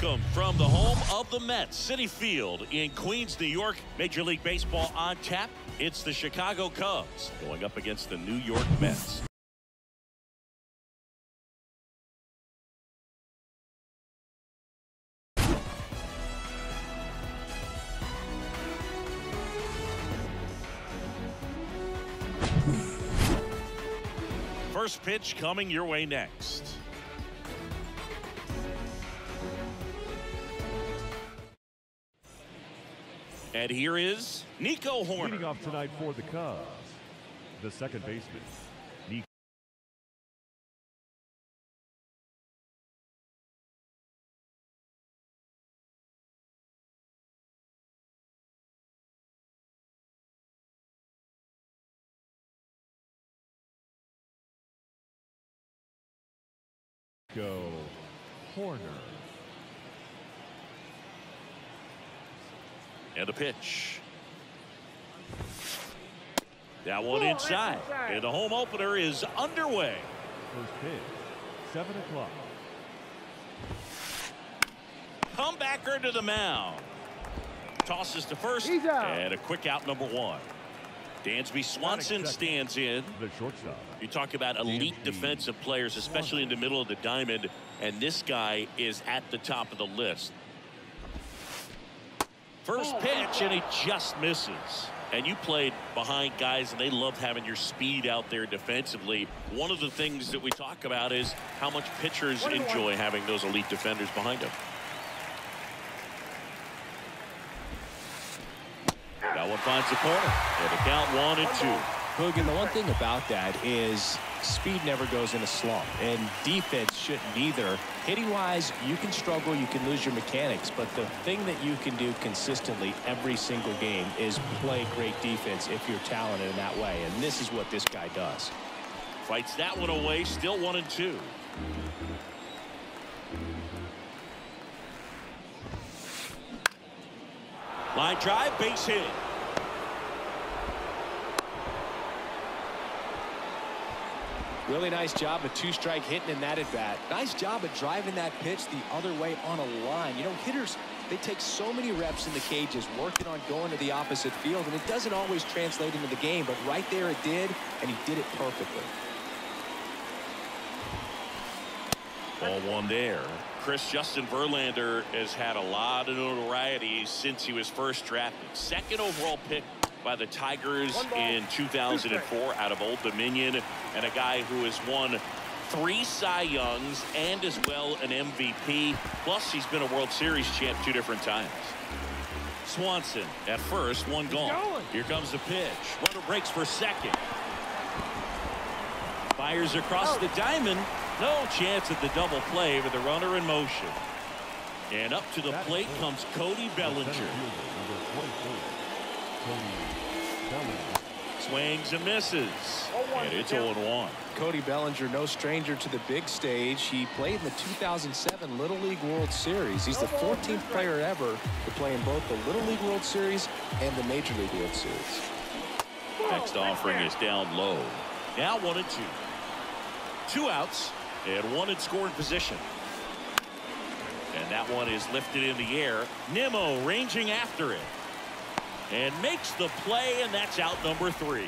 Welcome from the home of the Mets, Citi Field in Queens, New York. Major League Baseball on tap. It's the Chicago Cubs going up against the New York Mets. First pitch coming your way next. And here is Nico Hoerner. Leading off tonight for the Cubs, the second baseman, Nico. Hoerner. And a pitch. That one inside. And the home opener is underway. First pitch, 7 o'clock. Comebacker to the mound. Tosses to first. And a quick out, number one. Dansby Swanson stands in. The shortstop. You talk about elite defensive players, especially in the middle of the diamond, and this guy is at the top of the list. First pitch, and he just misses. And you played behind guys, and they love having your speed out there defensively. One of the things that we talk about is how much pitchers enjoy having those elite defenders behind them. That one finds the corner. And a count 1-2. Hogan, the one thing about that is speed never goes in a slump, and defense shouldn't either. Hitting wise, you can struggle, you can lose your mechanics, but the thing that you can do consistently every single game is play great defense if you're talented in that way, and this is what this guy does. Fights that one away, still 1-2. Line drive, base hit. Really nice job of two-strike hitting in that at-bat. Nice job of driving that pitch the other way on a line. You know, hitters, they take so many reps in the cages working on going to the opposite field, and it doesn't always translate into the game, but right there it did, and he did it perfectly. Ball one there. Justin Verlander has had a lot of notoriety since he was first drafted. Second overall pick by the Tigers in 2004 out of Old Dominion, and a guy who has won 3 Cy Youngs and as well an MVP. Plus he's been a World Series champ 2 different times. Swanson at first, one gone. Here comes the pitch. Runner breaks for second. Fires across the diamond. No chance at the double play with the runner in motion. And up to the plate comes Cody Bellinger. Swings and misses. And it's 0-1. Cody Bellinger, no stranger to the big stage. He played in the 2007 Little League World Series. He's the 14th player ever to play in both the Little League World Series and the Major League World Series. Next offering is down low. Now 1-2. 2 outs and 1 in scoring position. And that one is lifted in the air. Nimmo ranging after it. And makes the play, and that's out number 3.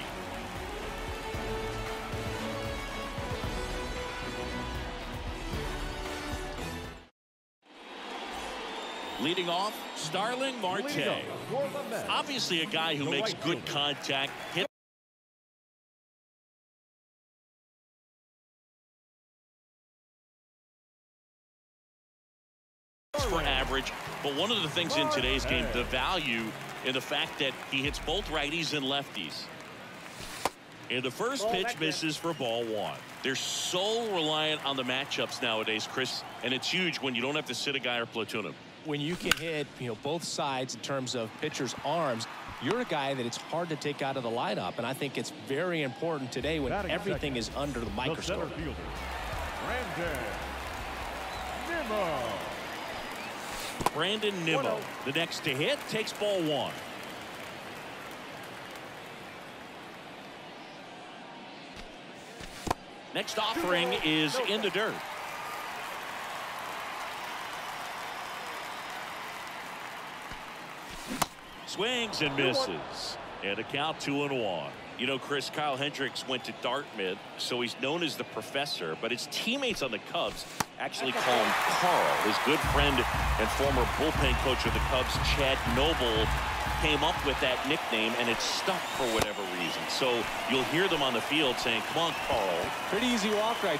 Leading off, Starling Marte. Obviously a guy who makes good contact. Hit for average, but one of the things in today's game, the value in the fact that he hits both righties and lefties. And the first pitch misses for ball 1. They're so reliant on the matchups nowadays, Chris, and it's huge when you don't have to sit a guy or platoon him. When you can hit, both sides in terms of pitchers' arms, you're a guy that it's hard to take out of the lineup, and I think it's very important today when everything is under the microscope. Brandon Nimmo, the next to hit, takes ball 1. Next offering is in the dirt. Swings and misses. And a count 2-1. You know, Chris, Kyle Hendricks went to Dartmouth, so he's known as the professor, but his teammates on the Cubs actually call him Carl. His good friend and former bullpen coach of the Cubs, Chad Noble, came up with that nickname, and it stuck for whatever reason. So you'll hear them on the field saying, come on, Carl. Pretty easy walk right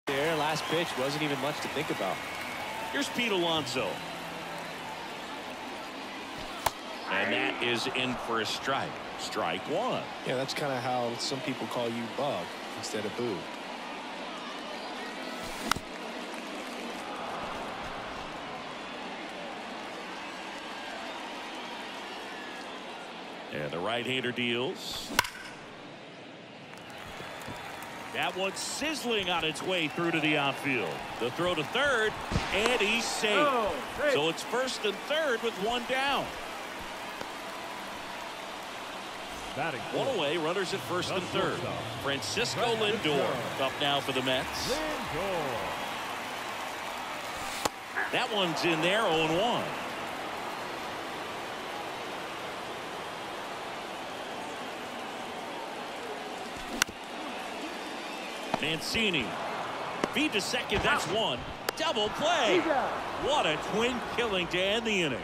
there. Last pitch wasn't even much to think about. Here's Pete Alonso. And that is in for a strike. Strike one. Yeah, that's kind of how some people call you Bug instead of Boo. And the right-hander deals. That one's sizzling on its way through to the outfield. The throw to third, and he's safe. So it's first and third with one down. Batting One away, runners at first and third. Francisco Lindor up now for the Mets. That one's in there, 0-1. Mancini. Feed to second, that's one. Double play. What a twin killing to end the inning.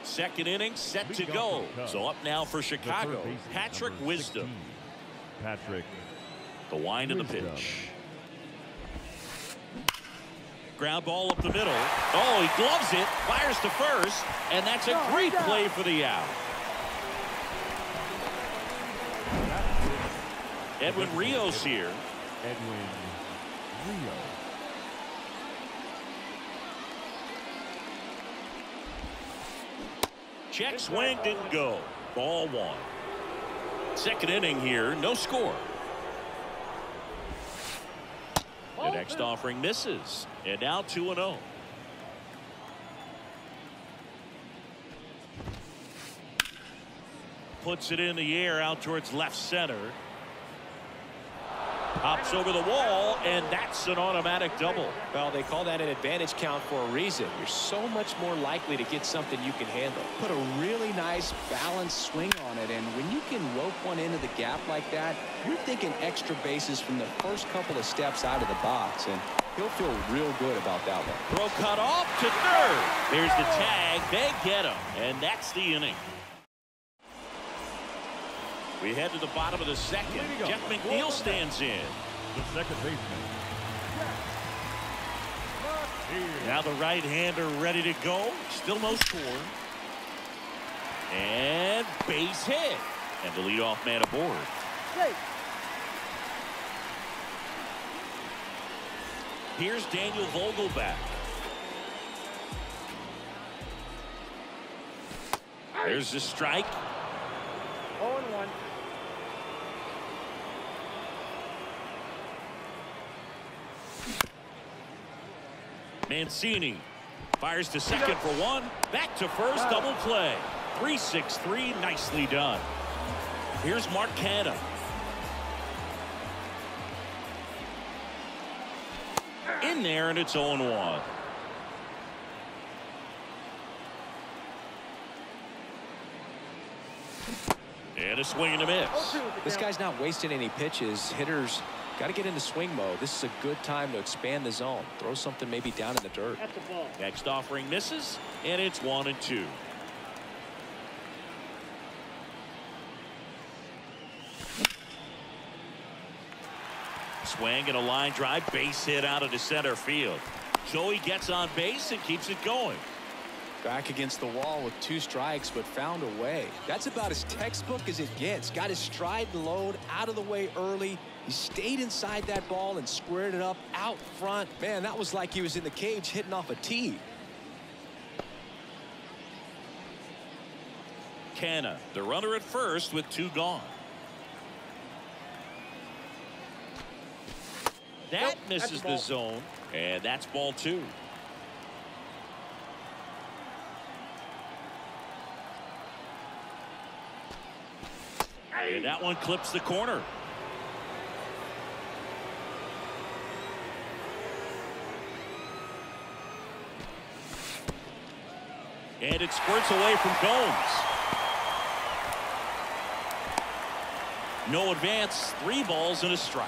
Second inning set to go. So up now for Chicago, Patrick Wisdom. Patrick. The wind of the pitch. Ground ball up the middle. Oh, he gloves it, fires to first, and that's a great play for the out. Edwin Rios here. Edwin Rio. Check swing, didn't go. Ball one. Second inning here, no score. The next offering misses. And now 2-0. Puts it in the air out towards left center. Hops over the wall, and that's an automatic double. Well, they call that an advantage count for a reason. You're so much more likely to get something you can handle. Put a really nice balanced swing on it, and when you can rope one into the gap like that, you're thinking extra bases from the first couple of steps out of the box, and he'll feel real good about that one. Throw cut off to third. There's the tag. They get him, and that's the inning. We head to the bottom of the second. Jeff McNeil stands in. The second baseman. Now the right-hander ready to go. Still no score. And base hit. And the leadoff man aboard. Here's Daniel Vogelbach. There's the strike. 0-1. Mancini fires to second for one. Back to first, double play. 3-6-3, nicely done. Here's Mark Canha. In there, and it's 0-1. And a swing and a miss. This guy's not wasting any pitches. Hitters got to get into swing mode. This is a good time to expand the zone. Throw something maybe down in the dirt. Next offering misses, and it's 1-2. Swing and a line drive, base hit out of the center field. Joey gets on base and keeps it going. Back against the wall with 2 strikes, but found a way. That's about as textbook as it gets. Got his stride and load out of the way early. He stayed inside that ball and squared it up out front. Man, that was like he was in the cage hitting off a tee. Canha, the runner at first with 2 gone. That misses the zone, and that's ball 2. And that one clips the corner. And it squirts away from Gomes. No advance, 3 balls and a strike.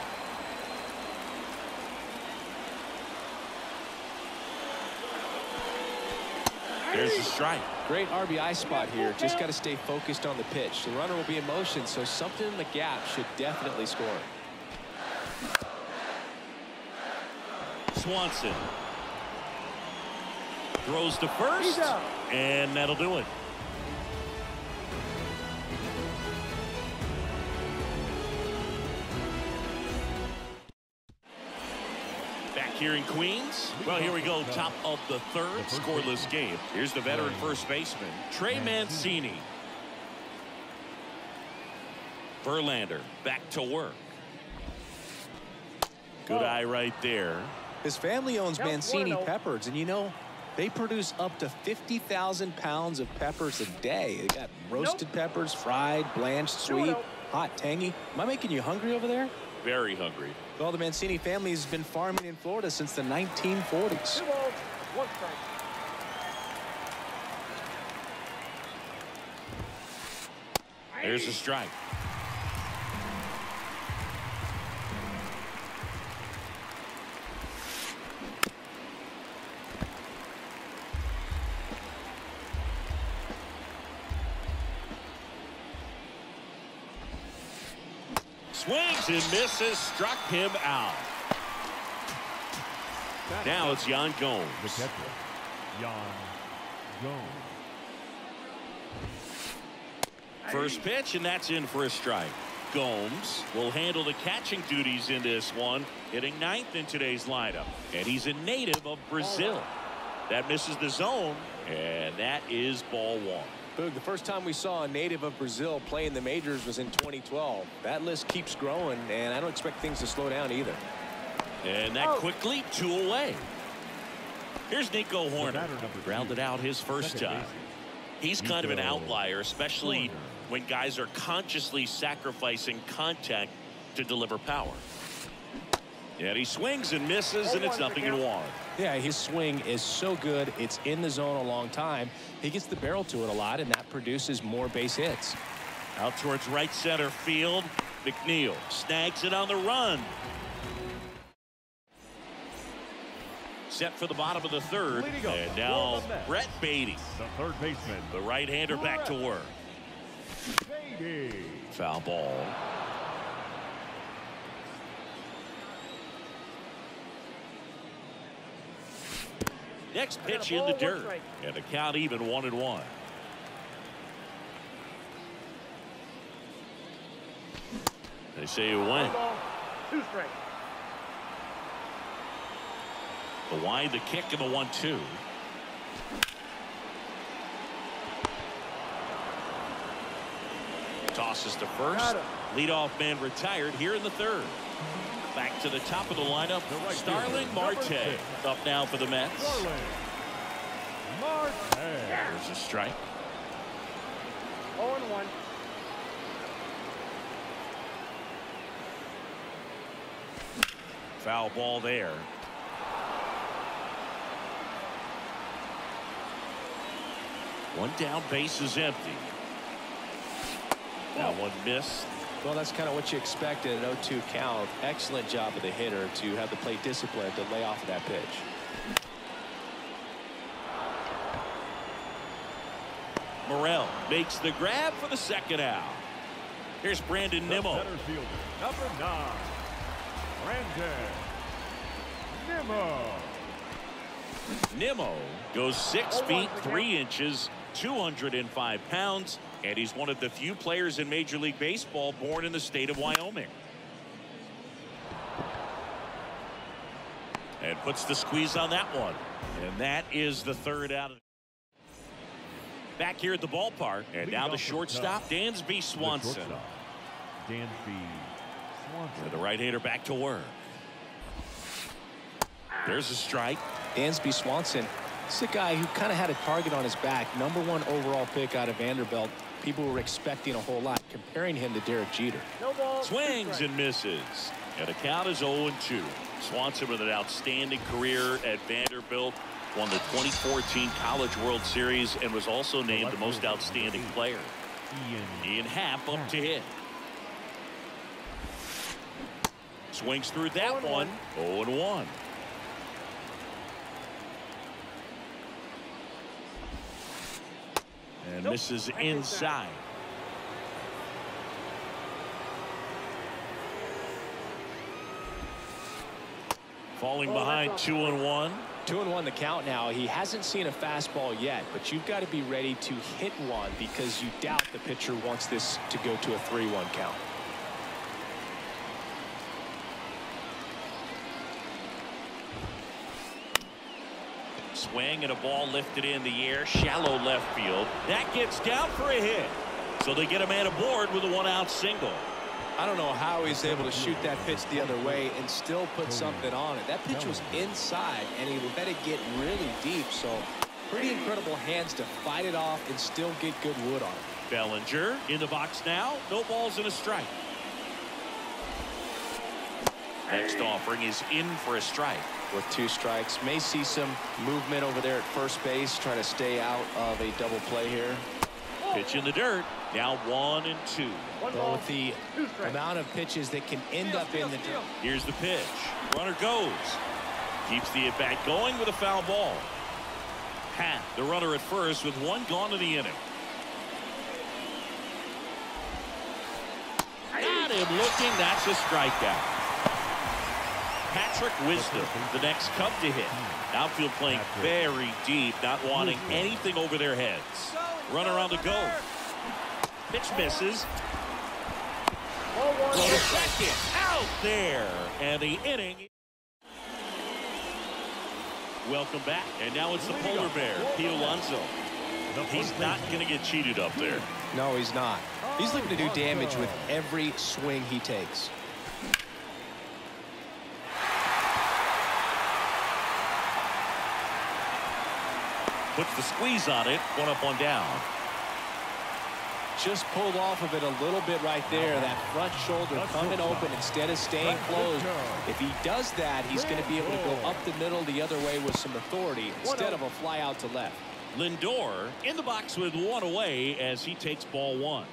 There's a strike. Great RBI spot here. Just got to stay focused on the pitch. The runner will be in motion, so something in the gap should definitely score. Swanson throws to first, and that'll do it. Back here in Queens. Well, here we go. Top of the third, scoreless game. Here's the veteran first baseman, Trey Mancini. Verlander back to work. Good eye right there. His family owns Mancini Peppers, and you know, they produce up to 50,000 pounds of peppers a day. They got roasted peppers, fried, blanched, sweet, hot, tangy. Am I making you hungry over there? Very hungry. Well, the Mancini family has been farming in Florida since the 1940s. 2 balls, 1 strike. There's a strike. Swings and misses, struck him out. Now it's Yan Gomes. The catcher, Yan Gomes. First pitch, and that's in for a strike. Gomes will handle the catching duties in this one, hitting 9th in today's lineup. And he's a native of Brazil. That misses the zone, and that is ball 1. Boog, the first time we saw a native of Brazil play in the majors was in 2012. That list keeps growing, and I don't expect things to slow down either. And that quickly 2 away. Here's Nico Hoerner. Grounded out his first time. He's kind of an outlier, especially when guys are consciously sacrificing contact to deliver power. And he swings and misses, and it's 0-1. Yeah, his swing is so good. It's in the zone a long time. He gets the barrel to it a lot, and that produces more base hits. Out towards right center field. McNeil snags it on the run. Set for the bottom of the third. And now Brett Baty, The third baseman, the right-hander, back to work. Baty. Foul ball. Next pitch in the dirt. And the count even 1-1. They say it went. 2 strikes. The wide, the kick, and the 1-2. Tosses to first. Leadoff man retired here in the third. Back to the top of the lineup. Starling Marte up now for the Mets. Starling Marte. There's a strike. 0-1. Foul ball there. One down, base is empty. That one missed. Well, that's kind of what you expect in an 0-2 count. Excellent job of the hitter to have the plate discipline to lay off of that pitch. Morel makes the grab for the second out. Here's Brandon Nimmo. Center fielder, number 9, Brandon Nimmo. Nimmo goes 6 feet 3 inches, 205 pounds, and he's one of the few players in Major League Baseball born in the state of Wyoming. And puts the squeeze on that one. And that is the third out. Back here at the ballpark, and now the shortstop, Dansby Swanson. Dansby Swanson. And the right-hander back to work. There's a strike. Dansby Swanson It's a guy who kind of had a target on his back. #1 overall pick out of Vanderbilt. People were expecting a whole lot, comparing him to Derek Jeter. No ball. Swings and misses. And the count is 0-2. Swanson with an outstanding career at Vanderbilt. Won the 2014 College World Series and was also named the most outstanding player. Ian Happ up to hit. Swings through that one. 0-1. And misses inside. Falling behind 2-1. 2-1 the count now. He hasn't seen a fastball yet, but you've got to be ready to hit one because you doubt the pitcher wants this to go to a 3-1 count. Swing and a ball lifted in the air, shallow left field. That gets down for a hit. So they get a man aboard with a 1-out single. I don't know how he's able to shoot that pitch the other way and still put something on it. That pitch was inside, and he let it get really deep. So pretty incredible hands to fight it off and still get good wood on it. Bellinger in the box now. No balls and a strike. Next offering is in for a strike. With 2 strikes, may see some movement over there at first base. Try to stay out of a double play here. Pitch in the dirt. Now 1-2. Well, with the amount of pitches that can end up in the dirt. Here's the pitch. Runner goes. Keeps the at-bat going with a foul ball. Happ, the runner at first, with 1 gone in the inning. Got him looking. That's a strikeout. Patrick Wisdom, the next Cub to hit. Outfield playing very deep, not wanting anything over their heads. Runner on the go. Pitch misses. Throw to second. Out there. And the inning. Welcome back. And now it's the polar bear, Pete Alonso. He's not going to get cheated up there. No, he's not. He's looking to do damage with every swing he takes. Puts the squeeze on it. 1 up, 1 down. Just pulled off of it a little bit right there. That front shoulder coming open instead of staying closed. If he does that, he's going to be able to go up the middle the other way with some authority instead of a fly out to left. Lindor in the box with 1 away as he takes ball 1.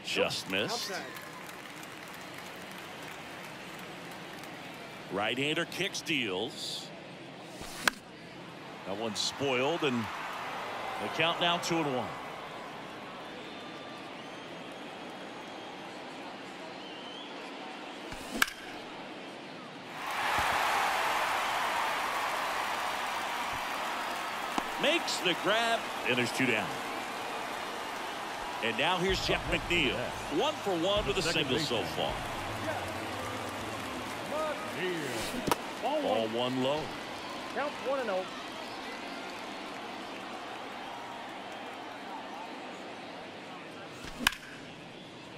Just missed. Right-hander kicks, deals. That one's spoiled, and the count now 2-1. Makes the grab, and there's 2 down. And now here's Jeff McNeil. 1 for 1 with a single so far. Ball 1 low. Count 1-0.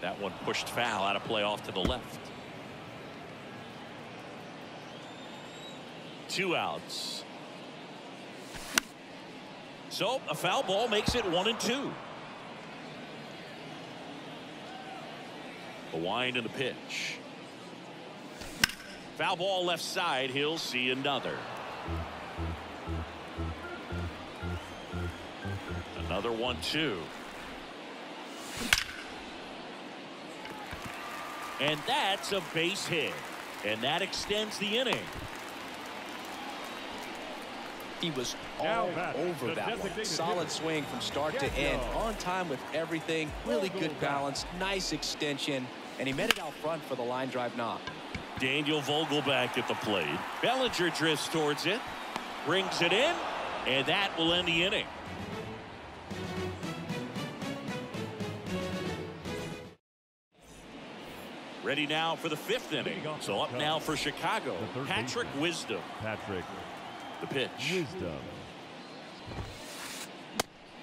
That one pushed foul, out of play off to the left. 2 outs. So a foul ball makes it 1-2. The wind and the pitch. Foul ball left side. He'll see another. Another 1-2. And that's a base hit. And that extends the inning. He was all over that one. Solid swing from start to end. On time with everything. Really good balance. Nice extension. And he met it out front for the line drive knock. Daniel Vogelbach at the plate. Bellinger drifts towards it. Brings it in. And that will end the inning. Ready now for the 5th inning. So up now for Chicago, Patrick Wisdom. Patrick. The pitch. Wisdom.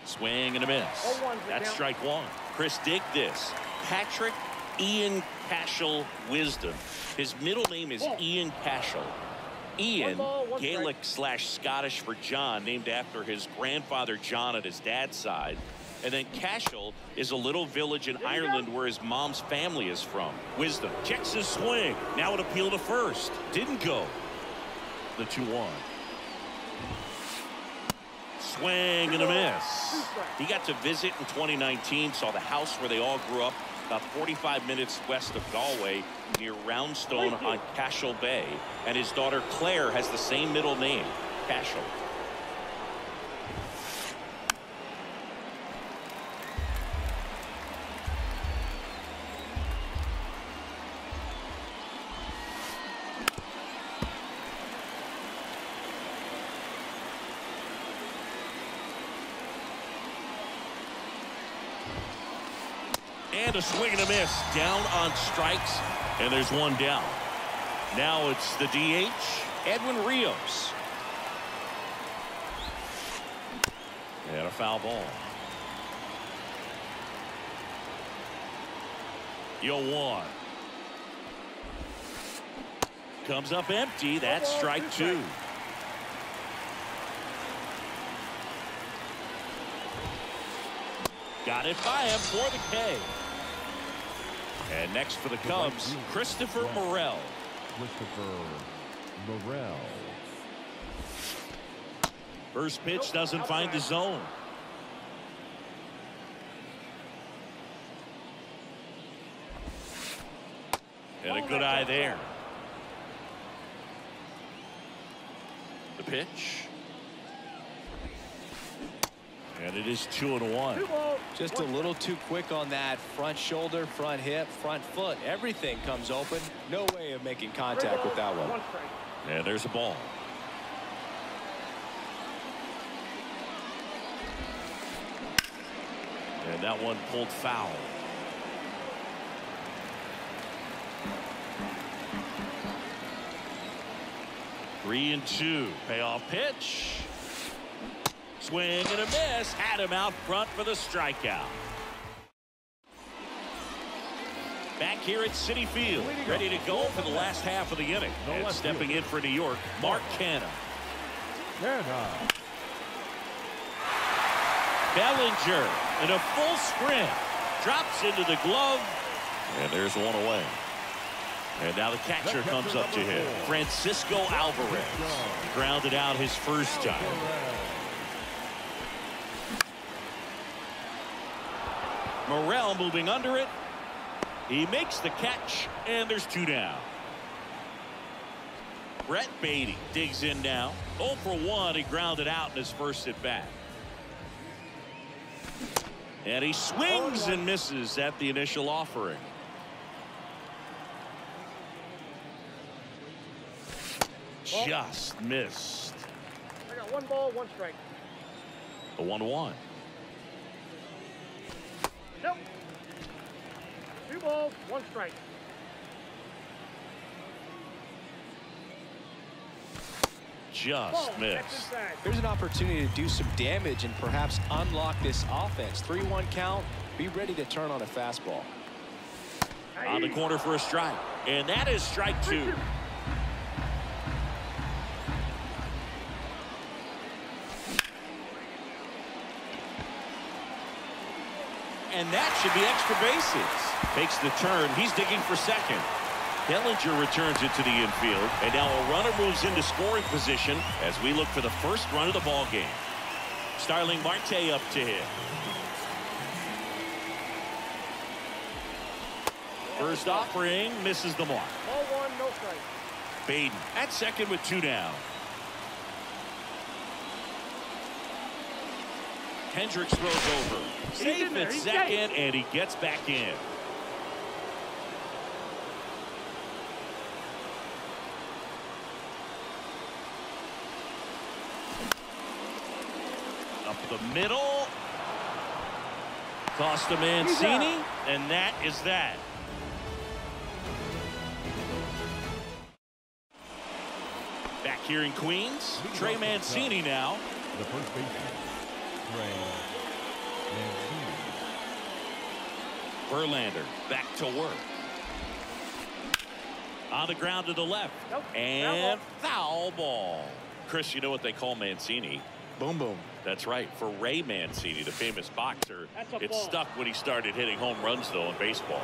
Swing and a miss. That's strike 1. Chris, dig this. Patrick Ian Cashel Wisdom. His middle name is Ian Cashel. Ian, 1 ball, 1 strike. Gaelic/Scottish for John, named after his grandfather John at his dad's side. And then Cashel is a little village in Ireland where his mom's family is from. Wisdom checks his swing. Now an appeal to first. Didn't go. The 2-1. Swing and a miss. He got to visit in 2019, saw the house where they all grew up, about 45 minutes west of Galway, near Roundstone on Cashel Bay. And his daughter Claire has the same middle name, Cashel. And a swing and a miss. Down on strikes. And there's one down. Now it's the DH, Edwin Rios. And a foul ball. 0-1. Comes up empty. That's strike 2. Got it by him for the K. And next for the Cubs, Christopher Morel. Christopher Morel. First pitch doesn't find the zone. And a good eye there. The pitch. And it is 2-1. Just a little too quick on that. Front shoulder, front hip, front foot. Everything comes open. No way of making contact with that one. And there's a ball. And that one pulled foul. Three and 2. Payoff pitch. Swing and a miss. Had him out front for the strikeout. Back here at Citi Field, ready to go for the last half of the inning. And stepping in for New York, Mark Canha. Bellinger in a full sprint. Drops into the glove. And there's one away. And now the catcher comes up to him. Francisco Alvarez. Grounded out his first time. Morel moving under it. He makes the catch, and there's 2 down. Brett Baty digs in now. 0 for 1. He grounded out in his first at bat. And he swings and misses at the initial offering. Just missed. I got 1 ball, 1 strike. The 1-1. Nope. 2 balls, 1 strike. Just missed. Here's an opportunity to do some damage and perhaps unlock this offense. 3-1 count. Be ready to turn on a fastball. On the corner for a strike. And that is strike 2. And that should be extra bases. Takes the turn. He's digging for second. Bellinger returns it to the infield. And now a runner moves into scoring position as we look for the first run of the ball game. Starling Marte up to hit. First offering misses the mark. Ball 1, no strike. Baden at second with 2 down. Hendricks throws over. Safe at second, and he gets back in. Up the middle. Toss to Mancini, and that is that. Back here in Queens, Trey Mancini now. The first baseman, Trey Mancini. Verlander back to work. On the ground to the left. Nope. And foul ball. Chris, you know what they call Mancini? Boom, boom. That's right. For Ray Mancini, the famous boxer, That's a it ball. stuck when he started hitting home runs, though, in baseball.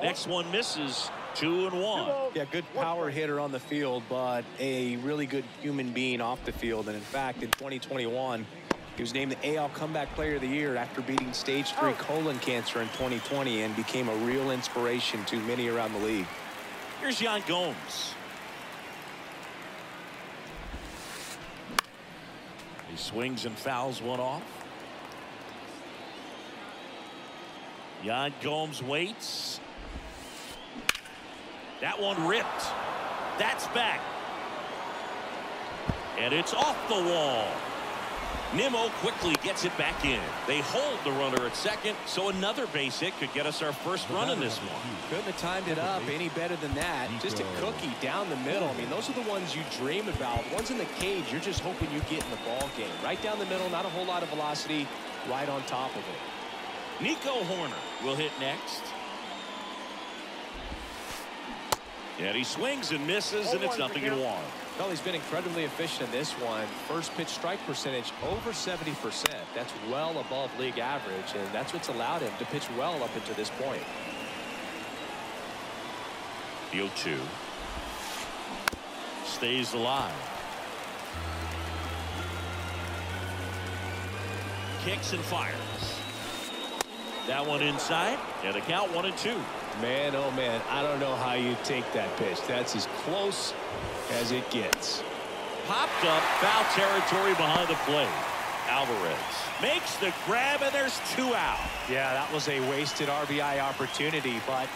Next one misses. 2-1. Yeah, good power hitter on the field, but a really good human being off the field. And in fact, in 2021, he was named the AL Comeback Player of the Year after beating stage 3 colon cancer in 2020 and became a real inspiration to many around the league. Here's Yan Gomes. He swings and fouls one off. Yan Gomes waits. That one ripped. That's back. And it's off the wall. Nimmo quickly gets it back in. They hold the runner at second, so another base hit could get us our first run in this one. Couldn't have timed it up any better than that. Just a cookie down the middle. I mean, those are the ones you dream about. Ones in the cage, you're just hoping you get in the ball game. Right down the middle, not a whole lot of velocity, right on top of it. Nico Horner will hit next. And he swings and misses, and it's 0-1. Well, he's been incredibly efficient in this one. First pitch strike percentage over 70%. That's well above league average, and that's what's allowed him to pitch well up until this point. The 0-2 stays alive. Kicks and fires. That one inside, and a count 1-2. Man, oh man, I don't know how you take that pitch. That's as close as it gets. Popped up, foul territory behind the plate. Alvarez makes the grab, and there's 2 out. Yeah, that was a wasted RBI opportunity, but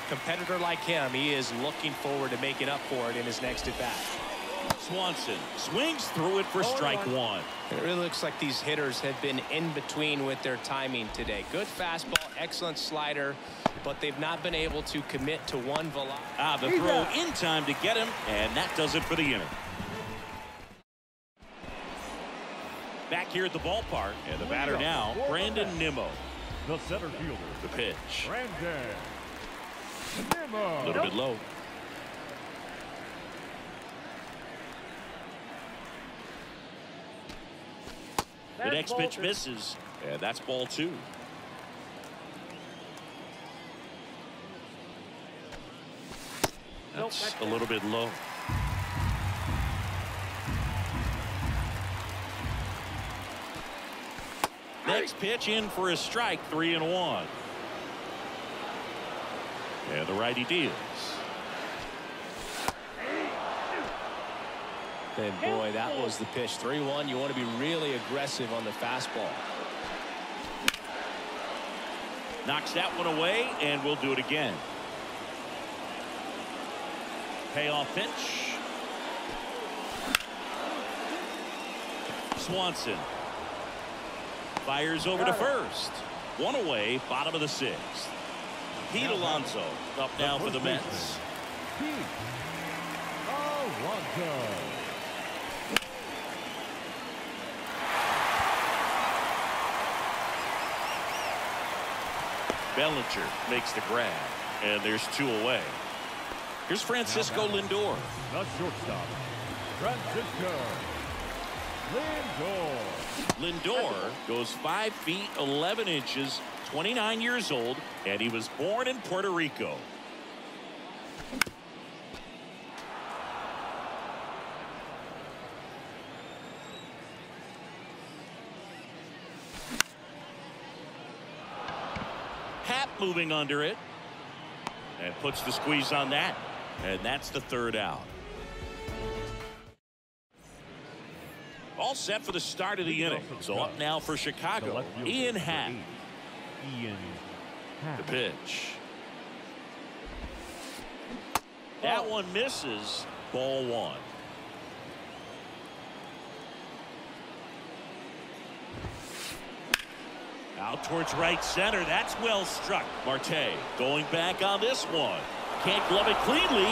competitor like him, he is looking forward to making up for it in his next at bat. Swanson swings through it for strike 1. It really looks like these hitters have been in between with their timing today. Good fastball, excellent slider, but they've not been able to commit to one velocity. The throw in time to get him, and that does it for the inning. Back here at the ballpark, and the batter now, Brandon Nimmo. The center fielder, The pitch. Brandon A Nimmo. little bit low. The next pitch misses, and that's ball 2. That's a little bit low. Next pitch in for a strike, 3-1. And the righty deals. And boy, that was the pitch. 3-1. You want to be really aggressive on the fastball. Knocks that one away, and we'll do it again. Payoff pitch. Swanson fires over to first. One away, bottom of the 6th. Pete Alonso up now for the Mets. Pete Alonso. Bellinger makes the grab, and there's 2 away. Here's Francisco Lindor. The shortstop, Francisco Lindor. Lindor goes 5 feet 11 inches, 29 years old, and he was born in Puerto Rico. Happ moving under it, and puts the squeeze on that, and that's the 3rd out. All set for the start of the inning. So up now for Chicago, Ian Happ. Ian Happ. The pitch. That one misses. Ball 1. Out towards right center. That's well struck. Marte going back on this one. Can't glove it cleanly.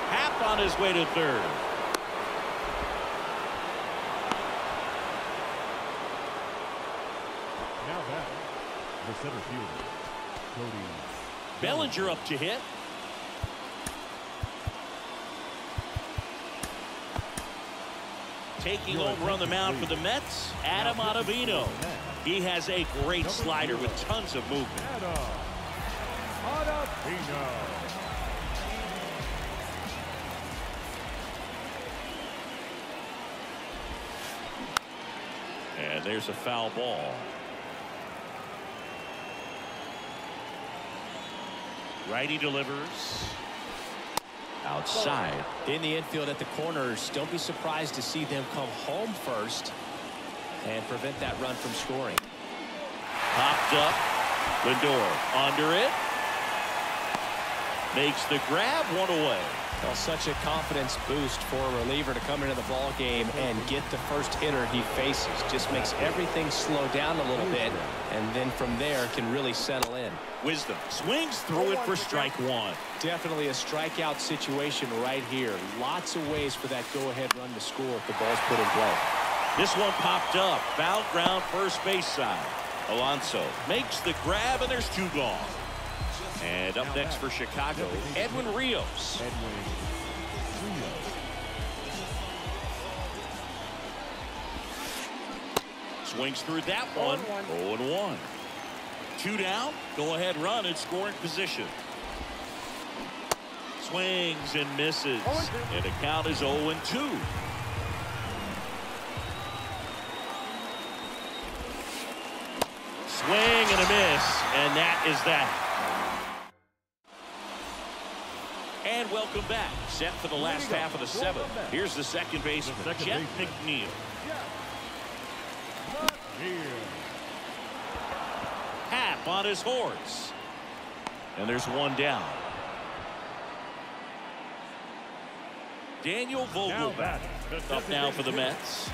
Happ on his way to 3rd. Now back, The center fielder, Cody Bellinger up to hit. Taking over on the mound for the Mets, Adam Ottavino. He has a great slider with tons of movement. Adam Ottavino. And there's a foul ball. Righty delivers. Outside. In the infield at the corners, don't be surprised to see them come home first and prevent that run from scoring. Popped up. Lindor under it. Makes the grab, one away. Well, such a confidence boost for a reliever to come into the ball game and get the first hitter he faces. Just makes everything slow down a little bit, and then from there can really settle in. Wisdom swings through it for strike one. Definitely a strikeout situation right here. Lots of ways for that go-ahead run to score if the ball's put in play. This one popped up. Foul ground, first base side. Alonso makes the grab, and there's two gone. And up next for Chicago, Edwin Rios. Swings through that one. 0-1. Two down. Go ahead run in scoring position. Swings and misses. And the count is 0-2. Swing and a miss. And that is that. And welcome back. Set for the last half of the seventh. Here's the second baseman, Jeff McNeil. Happ on his horse. And there's one down. Daniel Vogelbach up now for the Mets.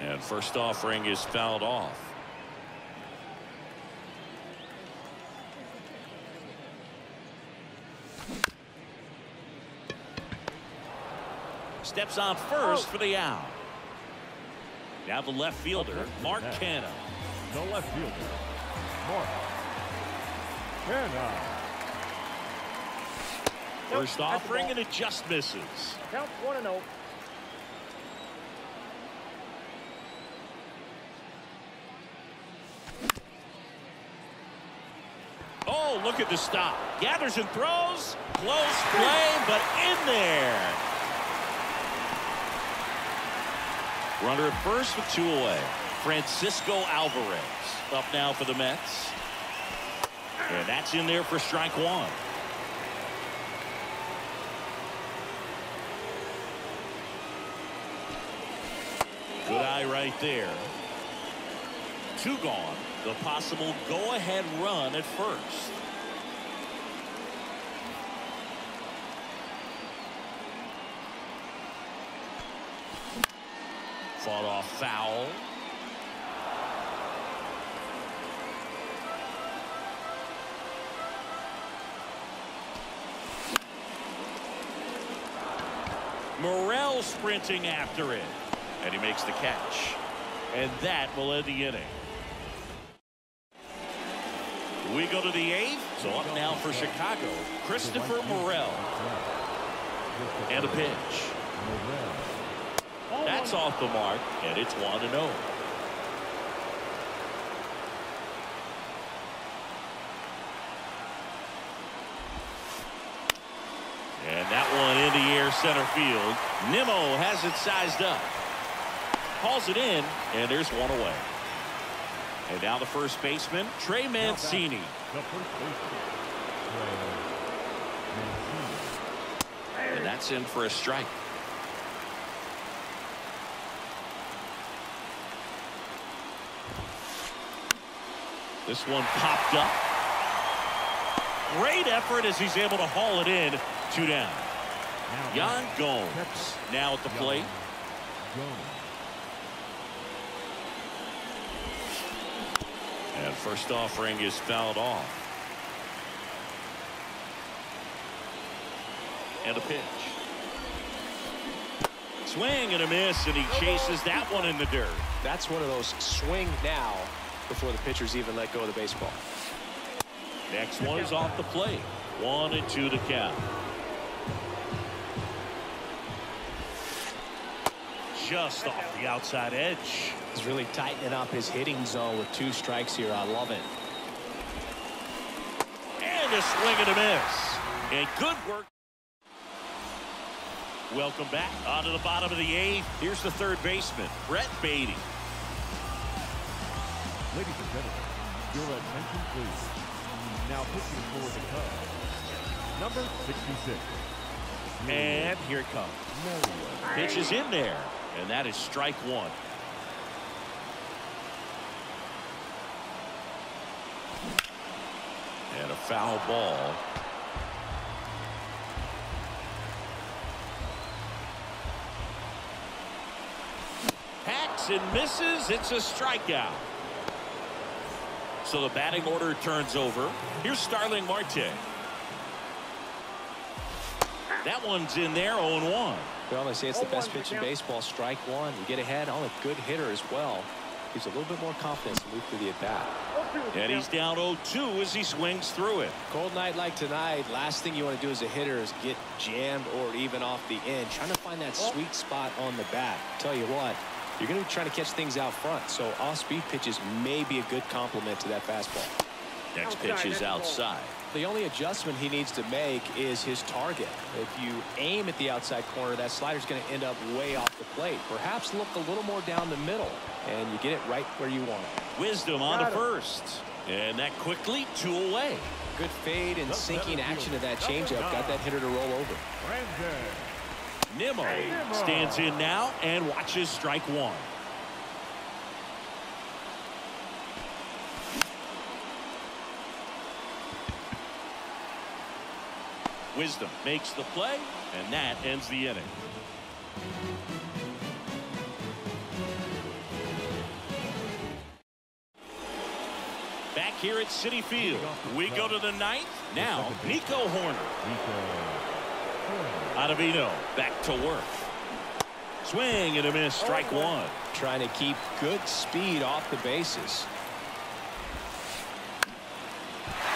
And first offering is fouled off. Steps on first for the out. Now the left fielder, Mark Canha. The left fielder, Mark Canha. First offering, and it just misses. Count 1-0. Oh, look at the stop. Gathers and throws. Close play, but in there. Runner at first with two away. Francisco Alvarez up now for the Mets. And that's in there for strike one. Good eye right there. Two gone. The possible go-ahead run at first. Fought off foul. Morel sprinting after it. And he makes the catch. And that will end the inning. We go to the eighth. So up now for Chicago, Christopher Morel. And a pitch. That's off the mark, and it's 1-0. And that one in the air center field. Nimmo has it sized up. Calls it in, and there's one away. And now the first baseman, Trey Mancini. And that's in for a strike. This one popped up. Great effort as he's able to haul it in. Two down. Yan Gomes now at the plate. And first offering is fouled off. And a pitch. Swing and a miss, and he chases that one in the dirt. That's one of those swing now before the pitchers even let go of the baseball. Next one is off the plate. 1-2 to count. Just off the outside edge. He's really tightening up his hitting zone with 2 strikes here. I love it. And a swing and a miss. And good work. Welcome back onto the bottom of the 8th. Here's the third baseman, Brett Baty. Ladies and gentlemen, your attention please. Now pitching for the Cubs, number 66. And here it comes. Pitch is in there, and that is strike 1. And a foul ball. Hacks and misses. It's a strikeout. So the batting order turns over. Here's Starling Marte. That one's in there, 0-1. Well, they say it's the best pitch in baseball, strike 1. You get ahead on a good hitter as well. Gives a little bit more confidence to move through the at-bat. And he's down 0-2 as he swings through it. Cold night like tonight, last thing you want to do as a hitter is get jammed or even off the end. Trying to find that sweet spot on the bat. Tell you what, you're going to be trying to catch things out front, so off-speed pitches may be a good complement to that fastball. Next pitch is outside. The only adjustment he needs to make is his target. If you aim at the outside corner, that slider's going to end up way off the plate. Perhaps look a little more down the middle, and you get it right where you want it. Wisdom on to first. And that quickly 2 away. Good fade and sinking action of that changeup got that hitter to roll over. Nimmo stands in now and watches strike 1. Wisdom makes the play, and that ends the inning. Back here at Citi Field, we go to the 9th. Now, Nico Hoerner. Ottavino back to work. Swing and a miss, strike 1. Trying to keep good speed off the bases.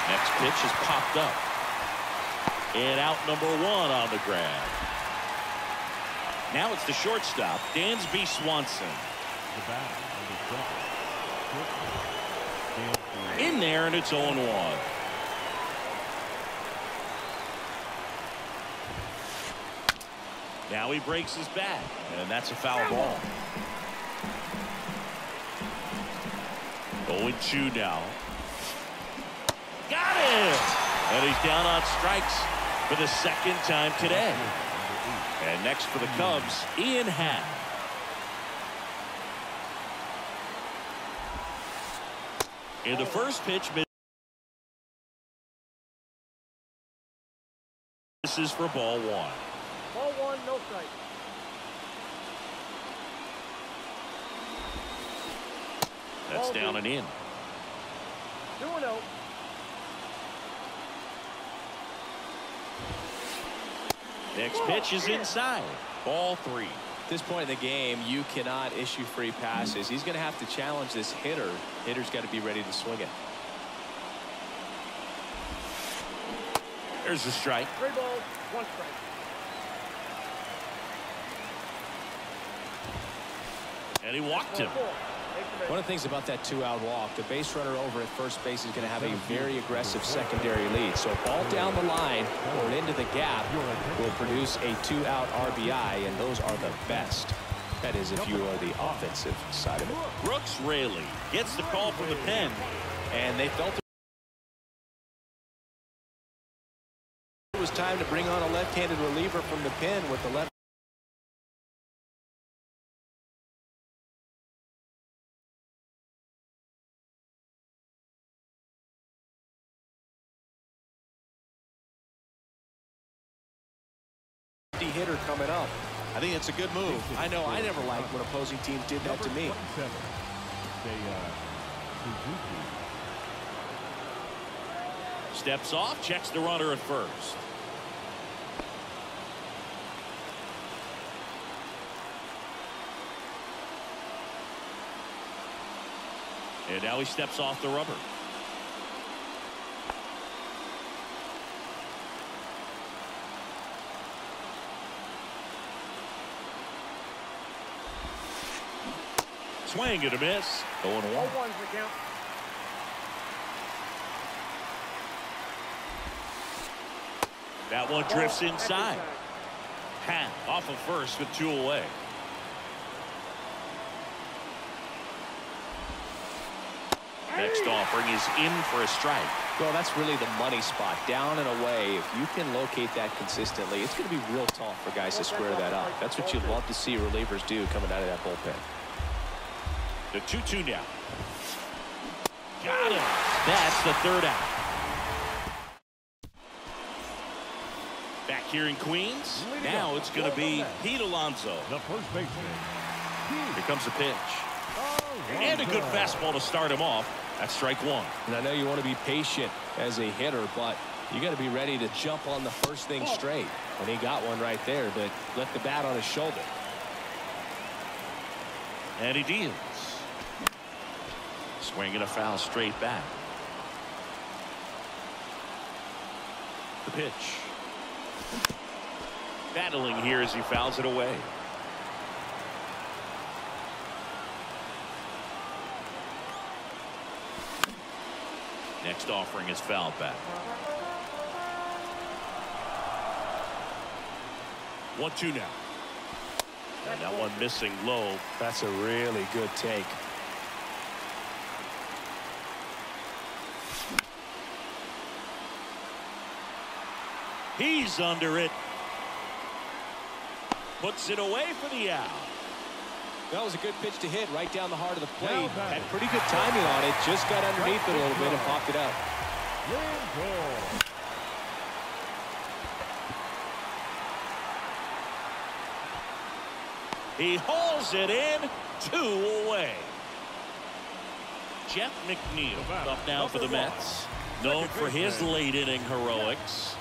Next pitch is popped up. And out number 1 on the grab. Now it's the shortstop, Dansby Swanson. In there, and it's 0-1. Now he breaks his bat, and that's a foul ball. 0-2 now. Got it! And he's down on strikes for the 2nd time today. And next for the Cubs, Ian Happ. In the first pitch, misses for ball 1. Ball 1, no strike. That's down and in. 2-0. Next pitch is inside. Ball 3. At this point in the game, you cannot issue free passes. He's going to have to challenge this hitter. Hitter's got to be ready to swing it. There's a strike. 3 balls, 1 strike. And he walked him. One of the things about that 2-out walk, the base runner over at first base is going to have a very aggressive secondary lead. So ball down the line or into the gap will produce a 2-out RBI, and those are the best. That is if you are the offensive side of it. Brooks Raley gets the call from the pen. And they felt it was time to bring on a left-handed reliever from the pen with the left. Hitter coming up. I think it's a good move. I know I never liked when opposing teams did that to me. Steps off, checks the runner at first. And now he steps off the rubber. Swing and a miss. 0-1. 0-1's the count. That one drifts inside. Happ off of first with 2 away. Next offering is in for a strike. Well, that's really the money spot. Down and away. If you can locate that consistently, it's going to be real tough for guys to square that up. That's what you love to see relievers do coming out of that bullpen. The 2-2 now. Got him. That's the 3rd out. Back here in Queens. Now it's going to be Pete Alonso. The first baseman. Here comes the pitch. And a good fastball to start him off. That's strike 1. And I know you want to be patient as a hitter, but you got to be ready to jump on the first thing straight. And he got one right there, but left the bat on his shoulder. And he deals. Swinging a foul straight back. The pitch. Battling here as he fouls it away. Next offering is fouled back. 1-2 now. And that one missing low. That's a really good take. He's under it. Puts it away for the out. That was a good pitch to hit right down the heart of the plate. Had pretty good timing on it. Just got underneath it a little bit and popped it up. He hauls it in. 2 away. Jeff McNeil up now for the Mets. Known for his late inning heroics.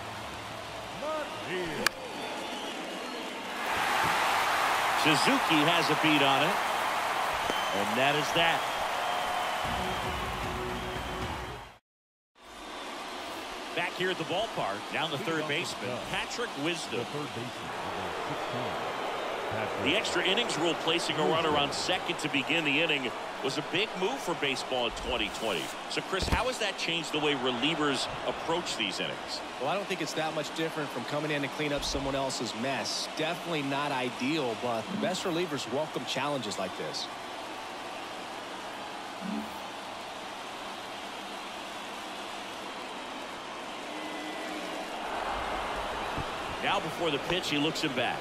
Suzuki has a beat on it. And that is that. Back here at the ballpark, down the third baseman, Patrick Wisdom. The extra innings rule placing a runner on second to begin the inning was a big move for baseball in 2020. So, Chris, how has that changed the way relievers approach these innings? Well, I don't think it's that much different from coming in to clean up someone else's mess. Definitely not ideal, but the best relievers welcome challenges like this. Now before the pitch, he looks him back.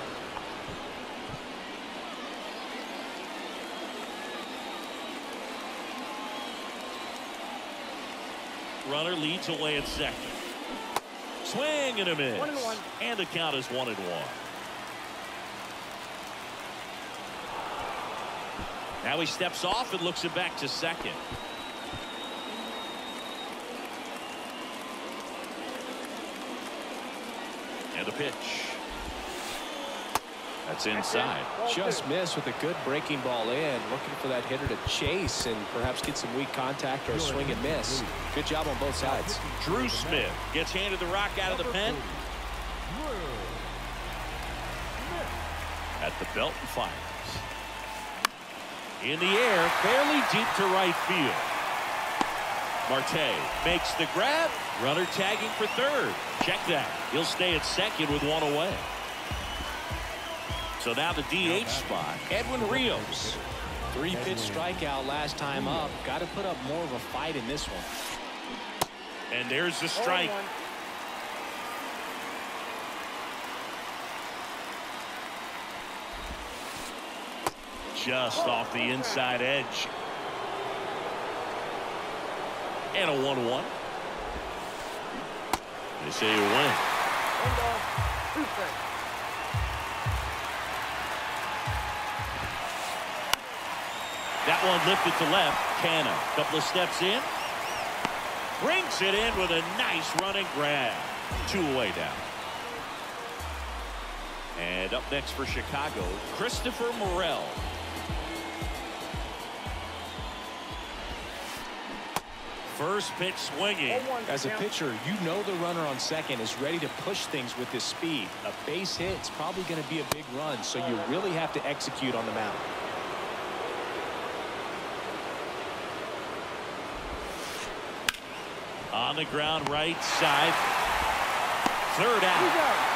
Runner leads away at second. Swing and a miss. 1-1. And the count is 1-1. Now he steps off and looks it back to second. And the pitch. That's inside. Just missed with a good breaking ball in. Looking for that hitter to chase and perhaps get some weak contact or a swing and miss. Good job on both sides. Drew Smith gets handed the rock out of the pen. At the belt and fires. In the air, fairly deep to right field. Marte makes the grab. Runner tagging for third. Check that. He'll stay at second with 1 away. So now the DH spot, Edwin Rios. 3-pitch strikeout last time up. Got to put up more of a fight in this one. And there's the strike. 0-1. Just off the inside edge. And a 1-1. They say you win. 1 ball, 2 strikes. That one lifted to left. Canna, couple of steps in. Brings it in with a nice running grab. 2 away now. And up next for Chicago, Christopher Morel. First pitch swinging. As a pitcher, you know the runner on second is ready to push things with his speed. A base hit is probably going to be a big run, so you really have to execute on the mound. On the ground, right side. Third out.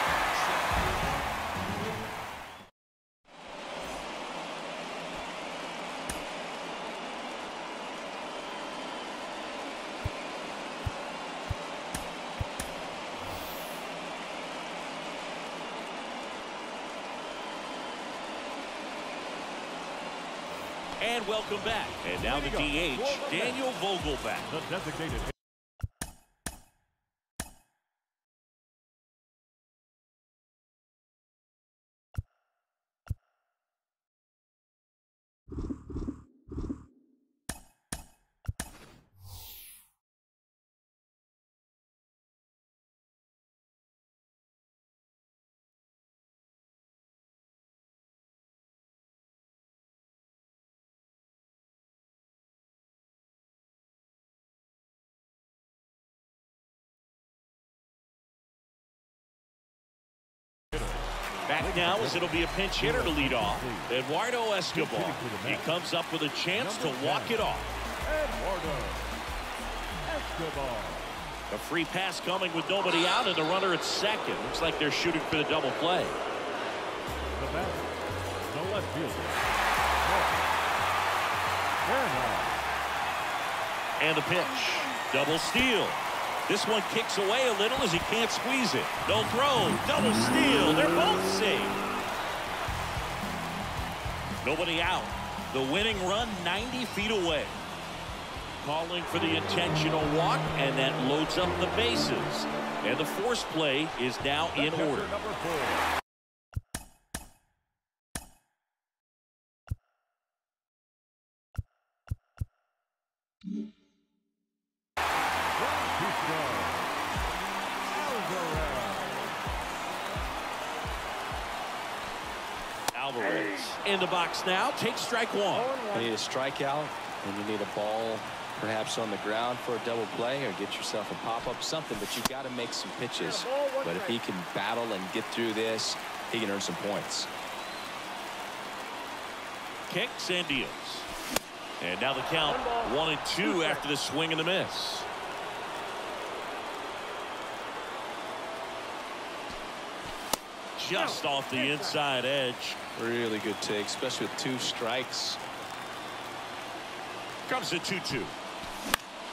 And welcome back. And now the DH, Daniel Vogelbach. The designated. Back now as it'll be a pinch hitter to lead off. Eduardo Escobar. He comes up with a chance to walk it off. Eduardo Escobar. A free pass coming with nobody out and the runner at second. Looks like they're shooting for the double play. The batter, the left fielder. And the pitch. Double steal. This one kicks away a little as he can't squeeze it. No throw. Double steal. They're both safe. Nobody out. The winning run 90 feet away. Calling for the intentional walk, and that loads up the bases. And the force play is now in order. Number 4. Alvarez in the box now. Takes strike one. You need a strikeout, and you need a ball perhaps on the ground for a double play, or get yourself a pop-up, something, but you've got to make some pitches. But if he can battle and get through this, he can earn some points. Kicks and deals. And now the count 1-2 after the swing and the miss. Just off the inside edge. Really good take, especially with 2 strikes. Comes a 2-2.